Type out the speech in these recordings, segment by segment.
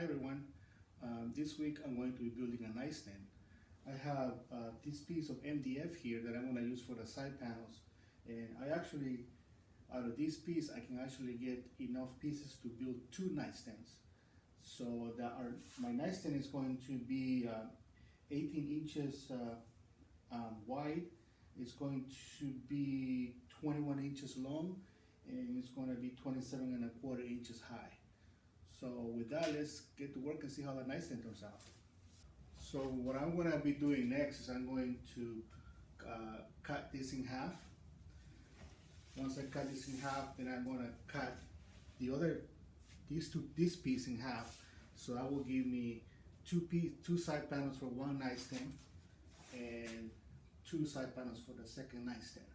everyone. This week I'm going to be building a nightstand. I have this piece of MDF here that I'm going to use for the side panels, and out of this piece I can actually get enough pieces to build two nightstands. So my nightstand is going to be 18 inches wide. It's going to be 21 inches long, and it's going to be 27 1/4 inches high. So with that, let's get to work and see how the nightstand turns out. So what I'm going to be doing next is I'm going to cut this in half. Once I cut this in half, then I'm going to cut this piece in half. So that will give me two side panels for one nightstand and two side panels for the second nightstand.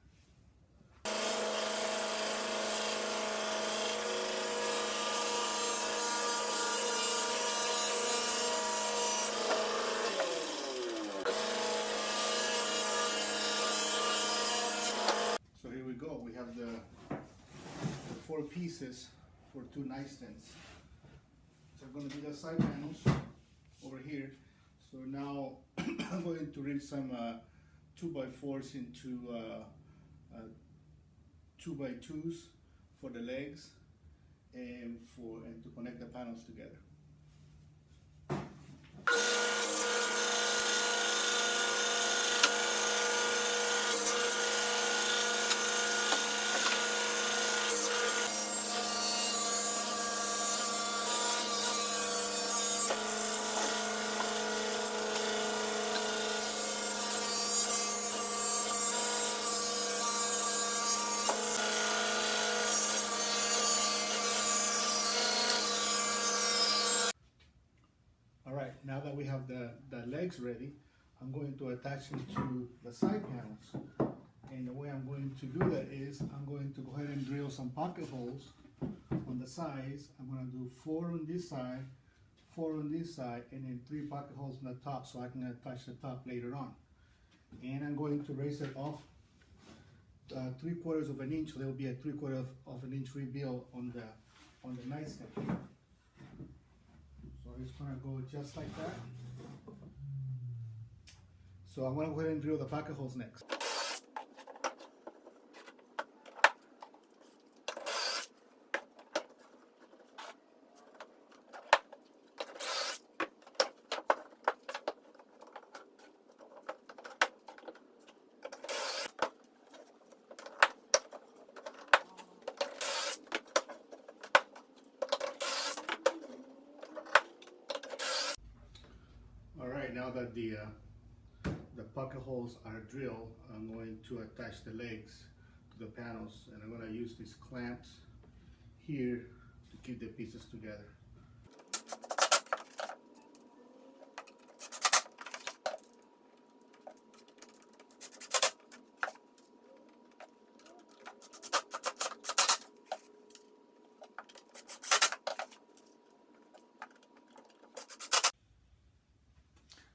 So here we go. We have the 4 pieces for 2 nightstands. So I'm going to do the side panels over here. So now I'm going to rig some 2x4s into 2x2s for the legs and to connect the panels together. Alright, now that we have the legs ready, I'm going to attach them to the side panels. And the way I'm going to do that is I'm going to go ahead and drill some pocket holes on the sides. I'm going to do 4 on this side, 4 on this side, and then 3 pocket holes on the top so I can attach the top later on. And I'm going to raise it off 3/4 of an inch, so there will be a 3/4 of an inch rebuild on the nightstand. So it's going to go just like that. So I'm going to go ahead and drill the pocket holes next. Alright, now that the pocket holes are drilled, I'm going to attach the legs to the panels, and I'm going to use these clamps here to keep the pieces together.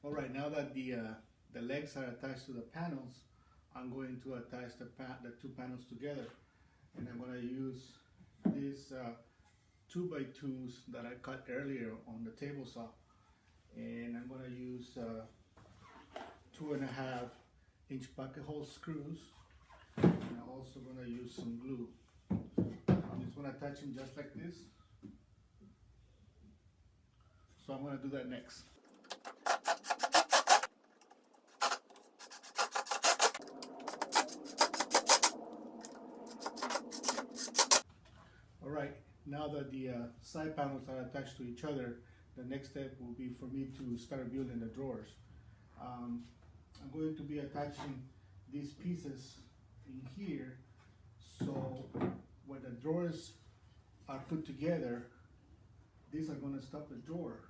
Alright, now that the legs are attached to the panels, I'm going to attach the 2 panels together. And I'm going to use these 2x2s that I cut earlier on the table saw. And I'm going to use 2.5 inch pocket hole screws. And I'm also going to use some glue. I'm just going to attach them just like this. So I'm going to do that next. Alright, now that the side panels are attached to each other, the next step will be for me to start building the drawers. I'm going to be attaching these pieces in here, so when the drawers are put together, these are going to stop the drawer,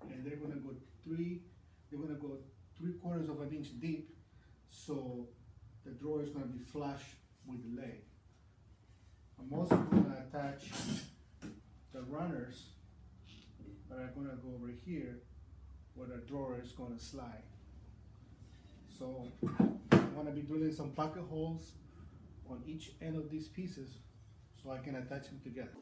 and they're going to go 3/4 of an inch deep, so the drawer is going to be flush with the leg. I'm also going to attach the runners that are going to go over here where the drawer is going to slide. So I'm going to be drilling some pocket holes on each end of these pieces so I can attach them together.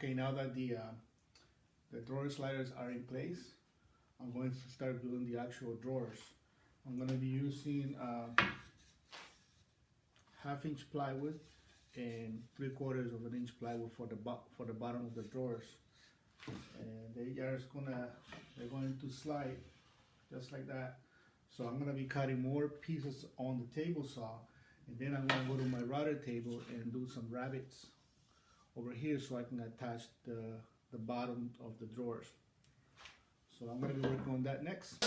Okay, now that the drawer sliders are in place, I'm going to start doing the actual drawers. I'm going to be using 1/2 inch plywood and 3/4 of an inch plywood for the bottom of the drawers, and they're going to slide just like that. So I'm going to be cutting more pieces on the table saw, and then I'm going to go to my router table and do some rabbets over here so I can attach the bottom of the drawers. So I'm going to be working on that next.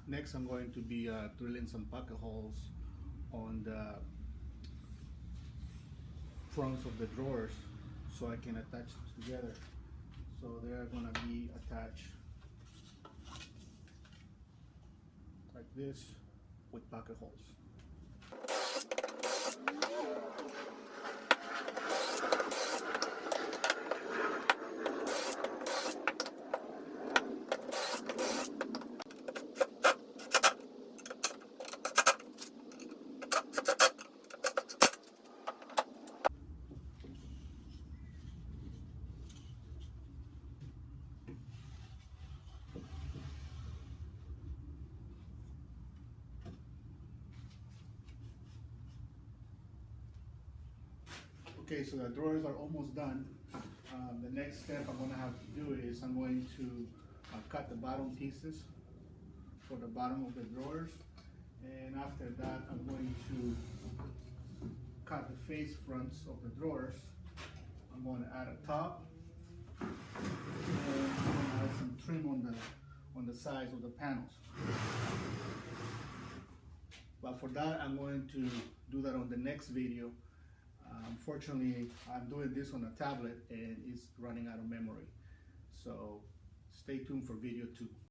Next, I'm going to be drilling some pocket holes on the fronts of the drawers so I can attach this together. So they're going to be attached like this with pocket holes. Okay, so the drawers are almost done. The next step I'm going to have to do is I'm going to cut the bottom pieces for the bottom of the drawers, and after that I'm going to cut the face fronts of the drawers. I'm going to add a top, and I'm going to add some trim on the sides of the panels. But for that, I'm going to do that on the next video. Unfortunately, I'm doing this on a tablet and it's running out of memory. So stay tuned for video 2.